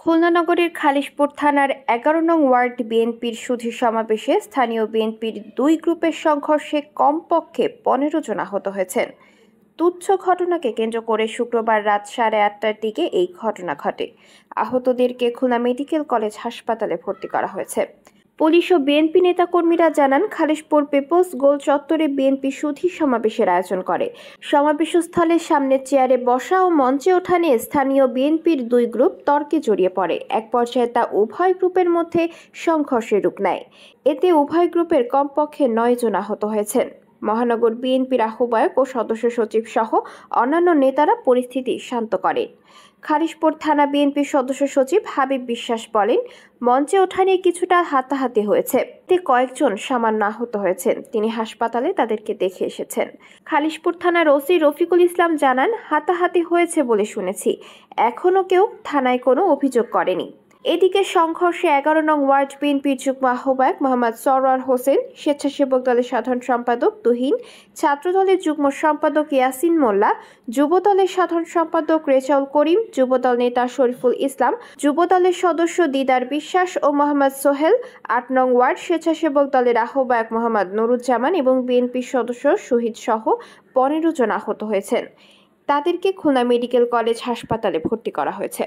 খুলনা নগরীর খালিশপুর থানার ১১ নং ওয়ার্ড বিএনপির সুধী সমাবেশে স্থানীয় বিএনপির দুই গ্রুপের সংঘর্ষে কমপক্ষে ১৫ জন আহত হয়েছেন। তুচ্ছ ঘটনাকে কেন্দ্র করে শুক্রবার রাত ৮:৩০টার দিকে এই ঘটনা ঘটে। আহতদেরকে খুলনা মেডিকেল কলেজ হাসপাতালে ভর্তি করা হয়েছে। পুলিশ ও বিএনপি নেতাকর্মীরা জানান, খালিশপুর পিপলস গোল চত্বরে বিএনপি সুধী সমাবেশের আয়োজন করে। সমাবেশস্থলের সামনে চেয়ারে বসা ও মঞ্চে ওঠা নিয়ে স্থানীয় বিএনপির দুই গ্রুপ তর্কে জড়িয়ে পড়ে। এক পর্যায়ে তা উভয় গ্রুপের মধ্যে সংঘর্ষের রূপ নেয়। এতে উভয় গ্রুপের কমপক্ষে ৯ জন আহত হয়েছেন। মহানগর বিএনপির আহ্বায়ক ও সদস্য সচিব সহ অন্যান্য নেতারা পরিস্থিতি শান্ত করেন। খালিশপুর থানা বিএনপির সদস্য সচিব হাবিব বিশ্বাস বলেন, মঞ্চে ওঠা নিয়ে কিছুটা হাতাহাতি হয়েছে, এতে কয়েকজন সামান্য আহত হয়েছেন। তিনি হাসপাতালে তাদেরকে দেখে এসেছেন। খালিশপুর থানার ওসি রফিকুল ইসলাম জানান, হাতাহাতি হয়েছে বলে শুনেছি, এখনো কেউ থানায় কোনো অভিযোগ করেনি। এদিকে সংঘর্ষে ১১ নং ওয়ার্ড বিএনপির যুগ্ম আহ্বায়ক মোহাম্মদ সরওয়ার হোসেন, স্বেচ্ছাসেবক দলের সাধারণ সম্পাদক তুহিন, ছাত্রদলের যুগ্ম সম্পাদক ইয়াসিন মোল্লা, যুবদলের সাধারণ সম্পাদক রেজাউল করিম, যুবদল নেতা শরীফুল ইসলাম, যুবদলের সদস্য দিদার বিশ্বাস ও মোহাম্মদ সোহেল, ৮ নং ওয়ার্ড স্বেচ্ছাসেবক দলের আহ্বায়ক মোহাম্মদ নুরুজ্জামান এবং বিএনপির সদস্য শহীদ সহ ১৫ জন আহত হয়েছেন। তাদেরকে খুলনা মেডিকেল কলেজ হাসপাতালে ভর্তি করা হয়েছে।